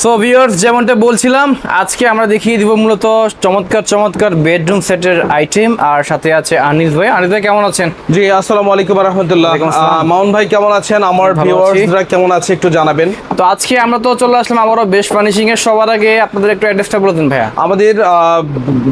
So viewers, যেমনটা বলছিলাম, আজকে আমরা দেখিয়ে দিব মূলত চমৎকার চমৎকার বেডরুম সেটের আইটেম। আর সাথে আছে আনিস ভাই। আনিস ভাই কেমন আছেন? জি, আসসালামু আলাইকুম ওয়া রাহমাতুল্লাহ। মামুন ভাই কেমন আছেন? আমার ভিউয়ার্সরা কেমন আছে একটু জানাবেন। তো আজকে আমরা তো চলে আসলাম আবারও বেস্ট ফার্নিশিং এর। সবার আগে আপনাদের একটু অ্যাড্রেসটা বলে দিন ভাইয়া। আমাদের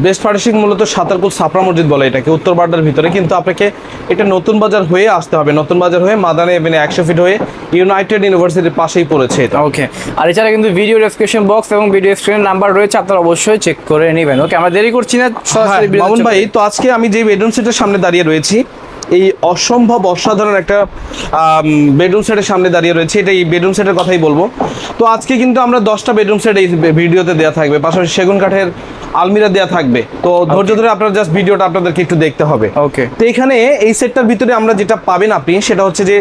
বেস্ট ফার্নিশিং মূলত সাতারকুল ছাপড়া মসজিদ বলে এটাকে, উত্তর বাড্ডার ভিতরে, কিন্তু আপনাকে এটা নতুন বাজার হয়ে আসতে হবে। নতুন বাজার হয়ে মাদানে এভিনিউ 100 ফিট হয়ে ইউনাইটেড ইউনিভার্সিটির পাশেই পড়েছে এটা। ওকে, আর এছাড়া কিন্তু ভিডিও ডেসক্রিপশন বক্স এবং ভিডিও স্ক্রিনের নাম্বার রয়েছে, আপনারা অবশ্যই চেক করে নেবেন। ওকে, আমরা দেরি করছি না, সরাসরি মামুন ভাই, তো আজকে আমি যে বেডরুম সেটের সামনে দাঁড়িয়ে রয়েছি, এই অসম্ভব অসাধারণ একটা বেডরুম সেটের সামনে দাঁড়িয়ে রয়েছে। এটা এই বেডরুম সেটের কথাই বলবো। তো আজকে কিন্তু আমরা 10টা বেডরুম সেট এই ভিডিওতে দেওয়া থাকবে, পাশাপাশি সেগুন কাঠের আলমিরা দেওয়া থাকবে। তো ধৈর্য ধরে আপনারা জাস্ট ভিডিওটা আপনাদেরকে একটু দেখতে হবে। ওকে, তো এখানে এই সেটটার ভিতরে আমরা যেটা পাবেন আপনি, সেটা হচ্ছে যে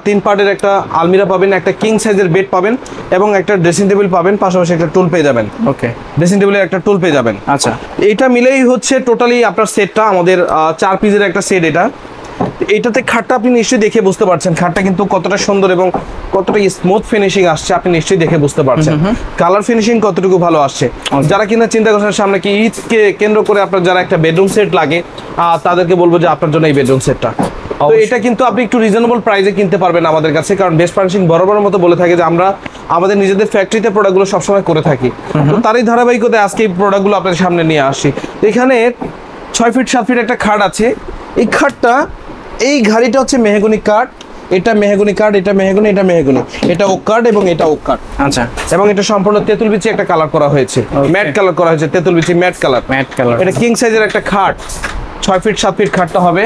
3 পার্টের একটা আলমিরা পাবেন, একটা কিং সাইজের বেড পাবেন এবং একটা ড্রেসিং টেবিল পাবেন, পাশাপাশি একটা টুল পেয়ে যাবেন। ওকে, ড্রেসিং টেবিলের একটা টুল পেয়ে যাবেন। আচ্ছা, এইটা মিলেই হচ্ছে টোটালি আপনার সেটটা, আমাদের 4 পিসের একটা সেট এটা। এটাতে খাটটা আপনি নিশ্চয়ই দেখে বুঝতে পারছেন, খাটটা কিন্তু কতটা সুন্দর এবং কতটা স্মুথ ফিনিশিং আসছে আপনি নিশ্চয়ই দেখে বুঝতে পারছেন। কালার ফিনিশিং কতটুকু ভালো আসছে। যারা কিনা চিন্তা করছেন সামনে কি ঈদকে কেন্দ্র করে আপনার যারা একটা বেডরুম সেট লাগে, তাদেরকে বলবো যে আপনার জন্য এই বেডরুম সেটটা। তো এটা কিন্তু আপনি একটু রিজনেবল প্রাইসে কিনতে পারবেন আমাদের কাছে, কারণ বেস্ট ফার্নিশিং বরাবর মতো বলে থাকে যে আমরা আমাদের নিজেদের ফ্যাক্টরিতে প্রোডাক্টগুলো সবসময় করে থাকি। তো তারই ধারাবাহিকতায় আজকে এই প্রোডাক্টগুলো আপনাদের সামনে নিয়ে আসি। এখানে 6 ফিট 7 ফিট একটা খাট আছে। এই খাটটা, এই ঘাড়িটা হচ্ছে মেহগনি কাঠ, এটা মেহগনি কাঠ, এটা মেহগনি, এটা মেহগনি, এটা ওক কাঠ এবং এটা ওক কাঠ। আচ্ছা, এবং এটা সম্পূর্ণ তেঁতুল বিচি একটা কালার করা হয়েছে, ম্যাট কালার করা হয়েছে, তেঁতুল বিচি ম্যাট কালার। এটা কিং সাইজের একটা খাট, 6 ফিট 7 ফিট খাটটা হবে।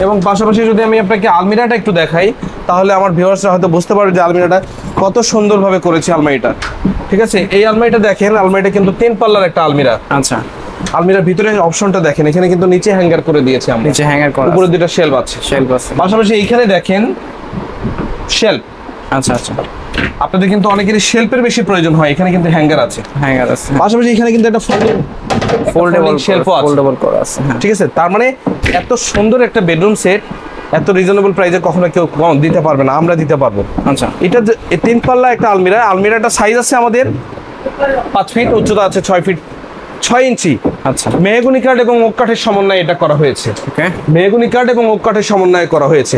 এবং পাশাপাশি যদি আমি আপনাকে আলমিরাটা একটু দেখাই, তাহলে আমার ভিউয়ার্সরা হয়তো বুঝতে পারবে যে আলমিরাটা কত সুন্দরভাবে করেছে আলমারিটা। ঠিক আছে, এই আলমারিটা দেখেন, আলমারিটা কিন্তু 3 পাল্লার একটা আলমিরা। আচ্ছা, আলমিরার ভিতরে অপশনটা দেখেন, এখানে কিন্তু নিচে হ্যাঙ্গার করে দিয়েছে আমরা, নিচে হ্যাঙ্গার করা, উপরে দুটো শেলফ আছে। পাশাপাশি এইখানে দেখেন শেলফ। আচ্ছা আচ্ছা, আপনাদের কিন্তু অনেকেরই শেলফের বেশি প্রয়োজন হয়, এখানে কিন্তু হ্যাঙ্গার আছে। পাশাপাশি এখানে কিন্তু একটা ফোল্ডেবল শেলফ আছে, ফোল্ডেবল করা আছে। ঠিক আছে, তার মানে এত সুন্দর একটা বেডরুম সেট এত রিজনেবল প্রাইসে কখনো কেউ দিতে পারবে না, আমরা দিতে পারবো। আচ্ছা, এটা 3 পাল্লা একটা আলমিরা। আলমিরাটা সাইজ আছে আমাদের 5 ফিট, উচ্চতা আছে 6 ফিট 6 ইঞ্চি। আচ্ছা, মেহগনি কাঠ এবং ওক কাঠের সমন্বয়ে এটা করা হয়েছে। ওকে, মেহগনি কাঠ এবং ওক কাঠের সমন্বয়ে করা হয়েছে।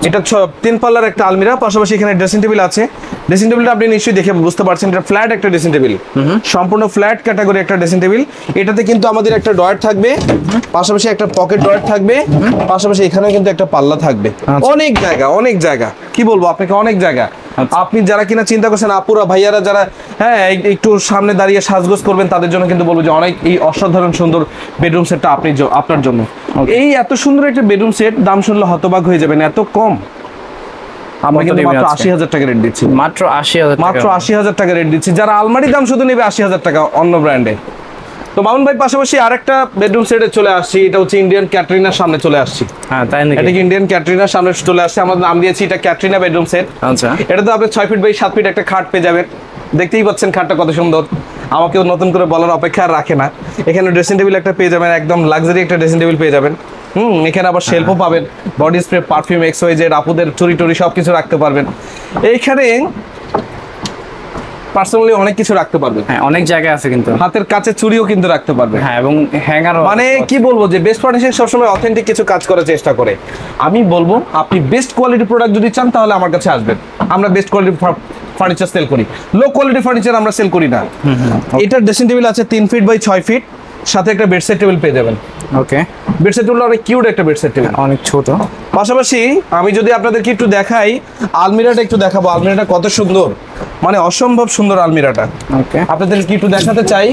এটা 3 পাল্লার একটা আলমিরা। পাশাপাশি এখানে ড্রেসিং টেবিল আছে। ড্রেসিং টেবিলটা আপনি নিশ্চয়ই দেখে বুঝতে পারছেন, এটা ফ্ল্যাট একটা ড্রেসিং টেবিল, সম্পূর্ণ ফ্ল্যাট ক্যাটাগরি একটা ড্রেসিং টেবিল। এটাতে কিন্তু আমাদের একটা ড্রয়ার থাকবে, পাশাপাশি একটা পকেট ড্রয়ার থাকবে, পাশাপাশি এখানেও কিন্তু একটা পাল্লা থাকবে। অনেক জায়গা, অনেক জায়গা, কি বলবো আপনাকে, অনেক জায়গা। আপনি যারা কিনা চিন্তা করছেন, আপুরা ভাইয়ারা যারা একটু সামনে দাঁড়িয়ে সাজগোজ করবেন, তাদের জন্য কিন্তু বলবো যে অনেক এই অসাধারণ সুন্দর বেডরুম সেটটা আপনার জন্য। এই এত সুন্দর একটা বেডরুম সেট দাম শুনলে হতবাক হয়ে যাবেন, এত কম। আমরা কিন্তু মাত্র 80,000 টাকা রেট দিচ্ছি, মাত্র 80,000 টাকা রেট দিচ্ছি। যারা আলমারি দাম শুধু নেবে 80,000 টাকা অন্য ব্র্যান্ডে। তো মামুন ভাই, পাশাপাশি আরেকটা বেডরুম সেটে চলে আসছি, এটা হচ্ছে ইন্ডিয়ান ক্যাটরিনার সামনে চলে আসছি। হ্যাঁ, তাই নাকি? এটা কি ইন্ডিয়ান ক্যাটরিনার সামনে চলে আসছে, আমরা নাম দিয়েছি এটা ক্যাটরিনা বেডরুম সেট। আচ্ছা, এটা তো আপনি 6 ফিট বাই 7 ফিট একটা খাট পেয়ে যাবেন। দেখতেই পাচ্ছেন খাটটা কত সুন্দর, আমাকেও নতুন করে বলার অপেক্ষা আর রাখে না। এখানে ড্রেসিং টেবিল একটা পেয়ে যাবেন, একদম লাক্সারি একটা ড্রেসিং টেবিল পেয়ে যাবেন। এখানে আবার শেলফও পাবেন, বডি স্প্রে, পারফিউম, XYZ, আপুদের চুরি টুরি সবকিছু রাখতে পারবেন। এইখানে পার্সোনালি অনেক কিছু রাখতে পারবেন। হ্যাঁ, অনেক জায়গা আছে, কিন্তু হাতের কাছে চুরিও কিন্তু রাখতে পারবেন। হ্যাঁ, এবং হ্যাঙ্গার, মানে কি বলবো যে বেস্ট ফার্নিশিং সবসময় অথেন্টিক কিছু কাজ করার চেষ্টা করে। আমি বলবো আপনি বেস্ট কোয়ালিটি প্রোডাক্ট যদি চান তাহলে আমার কাছে আসবেন। আমরা বেস্ট কোয়ালিটি ফার্নিচার সেল করি, লো কোয়ালিটি ফার্নিচার আমরা সেল করি না। এটা ড্রেসিং টেবিল আছে 3 ফিট বাই 6 ফিট, সাথে একটা বেডসেট টেবিল পেয়ে যাবেন। ওকে, বেডসেট টেবিল অনেক কিউট একটা বেডসেট টেবিল, অনেক ছোট। পাশাপাশি আমি যদি আপনাদেরকে একটু দেখাই, আলমিরাটা একটু দেখাবো। আলমিরাটা কত সুন্দর, মানে অসম্ভব সুন্দর আলমিরাটা। ওকে, আপনাদেরকে একটু দেখাতে চাই,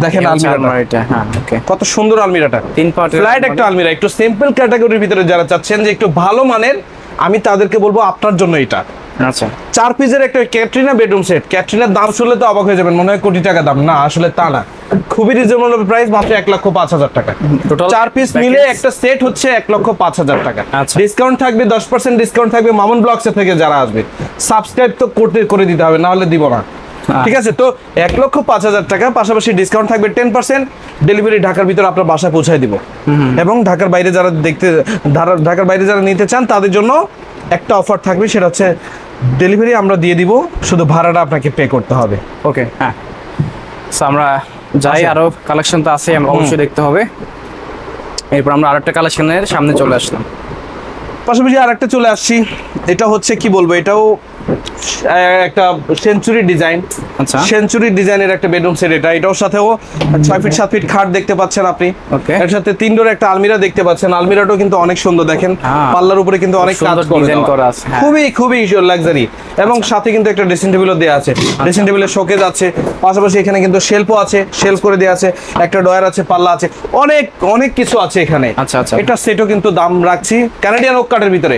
দেখেন আলমিরাটা। হ্যাঁ, ওকে, কত সুন্দর আলমিরাটা। 3 পার্ট ফ্ল্যাট একটা আলমিরা। একটু সিম্পল ক্যাটাগরির ভিতরে যারা চাচ্ছেন যে একটু ভালো মানের, আমি তাদেরকে বলবো আপনার জন্য এটা। আচ্ছা, 4 পিসের একটা ক্যাটরিনা বেডরুম সেট। ক্যাটরিনার দাম শুনলে তো অবাক হয়ে যাবেন, মনে হয় কোটি টাকা দাম। না, আসলে তা না, খুবই রিজনেবল প্রাইস, মাত্র 1,05,000 টাকা। 4 পিস মিলে একটা সেট হচ্ছে 1,05,000 টাকা। ডিসকাউন্ট থাকবে, 10% ডিসকাউন্ট থাকবে মামুন ব্লগস থেকে যারা আসবে। সাবস্ক্রাইব তো করে দিতে হবে, না হলে দিব না। ঠিক আছে, তো 1,05,000 টাকা, পাশাপাশি ডিসকাউন্ট থাকবে 10%, ডেলিভারি ঢাকার ভিতরে আপনার বাসায় পৌঁছায় দিব। এবং ঢাকার বাইরে যারা নিতে চান তাদের জন্য একটা অফার থাকবে, সেটা হচ্ছে ডেলিভারি আমরা দিয়ে দিব, শুধু ভাড়াটা আপনাকে পে করতে হবে। ওকে, হ্যাঁ। সো আমরা যাই, আরো কালেকশন তো আছে, আমরা অবশ্যই দেখতে হবে। এরপর আমরা আরেকটা কালেকশনের সামনে চলে আসলাম। পাশাপাশি আরেকটা চলে আসছি, এটা হচ্ছে কি বলবো, এটাও একটা সেঞ্চুরি ডিজাইন। আচ্ছা, সেঞ্চুরি ডিজাইনের একটা বেডরুম সেট। এটার সাথেও 6 ফিট 7 ফিট খাট দেখতে পাচ্ছেন আপনি। ওকে, এর সাথে 3 ডোর একটা আলমিরা দেখতে পাচ্ছেন। আলমিরাটাও কিন্তু অনেক সুন্দর, দেখেন পাল্লার উপরে কিন্তু অনেক কাজ করা আছে, খুবই খুবই লাক্সারি। এবং সাথে কিন্তু একটা ড্রেসিং টেবিলও দেওয়া আছে, ড্রেসিং টেবিলের শোকেজ আছে, পাশাপাশি এখানে কিন্তু শেলফও আছে, শেলফ করে দেওয়া আছে, একটা ডয়ার আছে, পাল্লা আছে, অনেক অনেক কিছু আছে এখানে। আচ্ছা আচ্ছা, এটা সেটও কিন্তু দাম রাখছি কানাডিয়ান ওক কাঠের ভিতরে।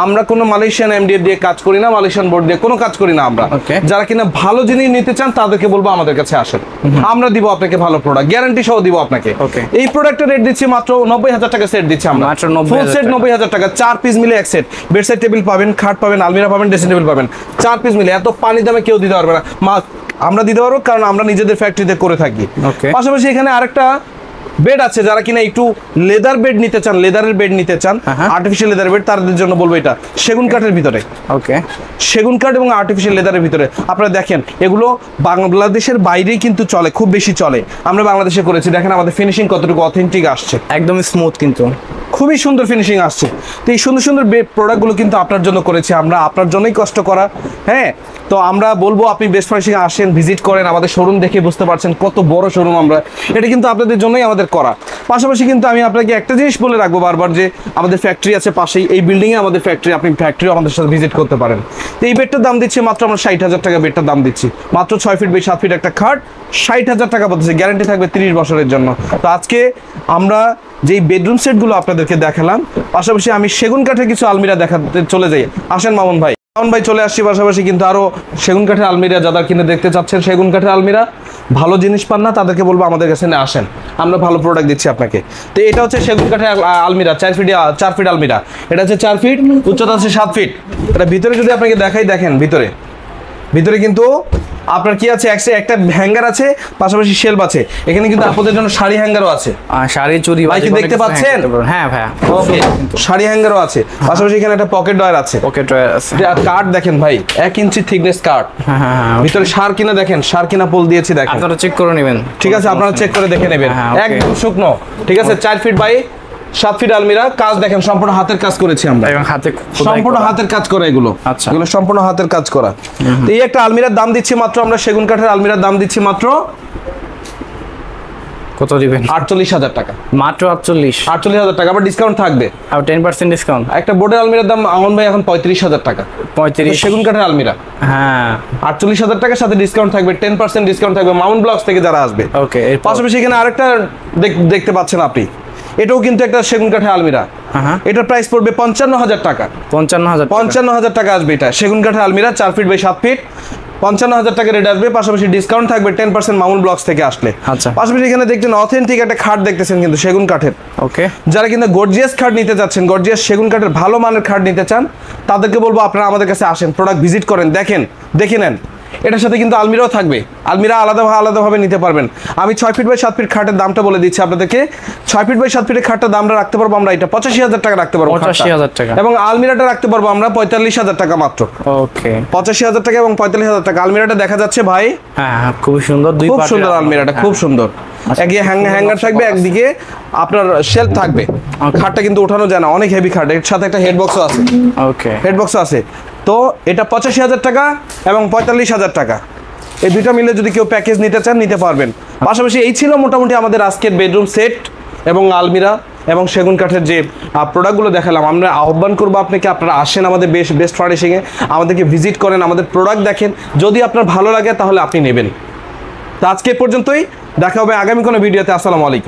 আমরা কোনো মালয়েশিয়ান এমডিএফ দিয়ে কাজ করি না, মালয়েশিয়ান বোর্ড দিয়ে কোনো কাজ করি না আমরা। যারা কিনা ভালো জিনিস নিতে চান তাদেরকে বলবো আমাদের কাছে আসেন, আমরা দিব আপনাকে ভালো প্রোডাক্ট, গ্যারান্টি সহ দিব আপনাকে। এই প্রোডাক্টের রেট দিচ্ছি মাত্র 90,000 টাকা সেট দিচ্ছি আমরা, ফুল সেট 90,000 টাকা। 4 পিস মিলে এক সেট, বেডসাইড টেবিল পাবেন, খাট পাবেন, আলমিরা পাবেন, ড্রেসিং টেবিল পাবেন, 4 পিস মিলে। এত পানি দামে কেউ দিতে পারবে না, আমরা দিতে পারবো, কারণ আমরা নিজেদের ফ্যাক্টরিতে করে থাকি। পাশাপাশি এখানে আরেকটা বেড আছে, যারা কিনা একটু লেদার বেড নিতে চান, লেদারের বেড নিতে চান, আর্টিফিশিয়াল লেদার বেড, তাদের জন্য বলবো এটা সেগুন কাঠের ভিতরে। ওকে, সেগুন কাঠ এবং আর্টিফিশিয়াল লেদারের ভিতরে। আপনারা দেখেন এগুলো বাংলাদেশের বাইরেই কিন্তু চলে, খুব বেশি চলে। আমরা বাংলাদেশে করেছি, দেখেন আমাদের ফিনিশিং কতটুকু অথেন্টিক আসছে, একদম স্মুথ, কিন্তু খুবই সুন্দর ফিনিশিং আসছে। তো এই সুন্দর সুন্দর প্রোডাক্টগুলো কিন্তু আপনার জন্য করেছি আমরা, আপনার জন্যই কষ্ট করা। হ্যাঁ, তো আমরা বলবো আপনি বেস্ট ফার্নিশিং আসেন, ভিজিট করেন, আমাদের শোরুম দেখে বুঝতে পারছেন কত বড় শোরুম আমরা, এটা কিন্তু আপনাদের জন্যই আমাদের করা। পাশাপাশি কিন্তু আমি আপনাকে একটা জিনিস বলে রাখবো বারবার, যে আমাদের ফ্যাক্টরি আছে পাশেই, এই বিল্ডিংয়ে আমাদের ফ্যাক্টরি, আপনি ফ্যাক্টরিও আমাদের সাথে ভিজিট করতে পারেন। তো এই বেডটার দাম দিচ্ছি মাত্র আমরা 60,000 টাকা বেডটার দাম দিচ্ছি, মাত্র 6 ফিট বাই 7 ফিট একটা খাট, 60,000 টাকা বলতেছে, গ্যারান্টি থাকবে 30 বছরের জন্য। তো আজকে আমরা যেই বেডরুম সেটগুলো আপনাদেরকে দেখালাম, পাশাপাশি আমি সেগুন কাঠের কিছু আলমিরা দেখাতে চলে যাই। আসেন মামুন ভাই, মামুন ভাই চলে আসছি। পাশাপাশি কিন্তু আরো সেগুন কাঠের আলমিরা যারা কিনে দেখতে চাচ্ছেন, সেগুন কাঠের আলমিরা ভালো জিনিস পান না, তাদেরকে বলবো আমাদের কাছে আসেন, আমরা ভালো প্রোডাক্ট দিচ্ছি আপনাকে। তো এটা হচ্ছে সেগুন কাঠের আলমিরা, 4 ফিট আলমিরা। এটা হচ্ছে 4 ফিট, উচ্চতা আছে 7 ফিট। এটা ভিতরে যদি আপনাকে দেখাই, দেখেন ভিতরে কিন্তু আপনার কি আছে, একটা হ্যাঙ্গার আছে, পাশাপাশি শেলফ আছে। এখানে কিন্তু আপনাদের জন্য শাড়ি হ্যাঙ্গারও আছে, শাড়ি চুড়ি ভাই কি দেখতে পাচ্ছেন? হ্যাঁ ভাই, ওকে, শাড়ি হ্যাঙ্গারও আছে। পাশাপাশি এখানে একটা পকেট ডয়ার আছে, কাঠ দেখেন ভাই, 1 ইঞ্চি থিকনেস কাঠ। ভিতরে সার কিনা দেখেন, সার কিনা পোল দিয়েছি, দেখেন, আপনারা চেক করে নেবেন, ঠিক আছে? আপনারা চেক করে দেখে নেবেন, একদম শুকনো, ঠিক আছে? 4 ফিট বাই 7 ফিট আলমিরা, কাজ দেখেন সম্পূর্ণ হাতের কাজ করেছি আমরা, এবং সম্পূর্ণ হাতের কাজ করা এগুলো। আচ্ছা, এগুলো সম্পূর্ণ হাতের কাজ করা। তো এই একটা আলমিরার দাম দিচ্ছি মাত্র আমরা, সেগুন কাঠের আলমিরার দাম দিচ্ছি মাত্র কত দিবেন? 48,000 টাকা, মাত্র 48,000 টাকা। আবার ডিসকাউন্ট থাকবে, আর 10% ডিসকাউন্ট। একটা বোর্ডের আলমিরার দাম আমন ভাই এখন 35,000 টাকা, 35 সেগুন কাঠের আলমিরা। হ্যাঁ, 48,000 টাকার সাথে ডিসকাউন্ট থাকবে, 10% ডিসকাউন্ট থাকবে মাউন্ট ব্লকস থেকে যারা আসবে। ওকে, পাশাপাশি এখানে আরেকটা দেখতে পাচ্ছেন আপনি, এটাও কিন্তু একটা সেগুন কাঠের আলমিরা। এটার প্রাইস পড়বে 55,000 টাকা, 55,000 টাকা আসবে। এটা সেগুন কাঠের আলমিরা, 4 ফিট বাই 7 ফিট, 55,000 টাকা রেট আসবে। পাশাপাশি ডিসকাউন্ট থাকবে 10% মামুন ব্লকস থেকে আসলে। আচ্ছা, পাশাপাশি এখানে দেখছেন অথেন্টিক একটা খাট দেখতেছেন, কিন্তু সেগুন কাঠের। ওকে, যারা কিন্তু গর্জিয়াস খাট নিতে যাচ্ছেন, গর্জিয়াস সেগুন কাঠের ভালো মানের খাট নিতে চান, তাদেরকে বলবো আপনারা আমাদের কাছে আসেন, প্রোডাক্ট ভিজিট করেন, দেখে নেন। এটার সাথে কিন্তু আলমিরাও থাকবে, আলমিরা আলাদাভাবে নিতে পারবেন। আমি 6 ফিট বাই 7 ফিট খাটের দামটা বলে দিচ্ছি আপনাদেরকে। 6 ফিট বাই 7 ফিটের খাটটার দামটা রাখতে পারবো আমরা, এটা 85,000 টাকা রাখতে পারবো, 85,000 টাকা, এবং আলমিরাটা রাখতে পারবো আমরা 45,000 টাকা মাত্র। ওকে, 85,000 টাকা এবং 45,000 টাকা। আলমিরাটা দেখা যাচ্ছে ভাই, হ্যাঁ খুব সুন্দর, খুব সুন্দর আলমিরাটা, খুব সুন্দর। একদিকে হ্যাঙ্গার থাকবে, একদিকে আপনার শেলফ থাকবে। খাটটা কিন্তু ওঠানো যায় না, অনেক হেভি খাট। এর সাথে একটা হেড বক্সও আছে। ওকে, হেড বক্সও আছে। তো এটা 85,000 টাকা এবং 45,000 টাকা, এই দুইটা মিলে যদি কেউ প্যাকেজ নিতে চান নিতে পারবেন। পাশাপাশি এই ছিল মোটামুটি আমাদের আজকের বেডরুম সেট এবং আলমিরা এবং সেগুন কাঠের যে প্রোডাক্টগুলো দেখালাম। আমরা আহ্বান করবো আপনাকে, আপনারা আসেন আমাদের বেস্ট ফার্নিশিংয়ে, আমাদেরকে ভিজিট করেন, আমাদের প্রোডাক্ট দেখেন, যদি আপনার ভালো লাগে তাহলে আপনি নেবেন। তো আজকে পর্যন্তই, দেখা হবে আগামী কোনো ভিডিওতে। আসসালামু আলাইকুম।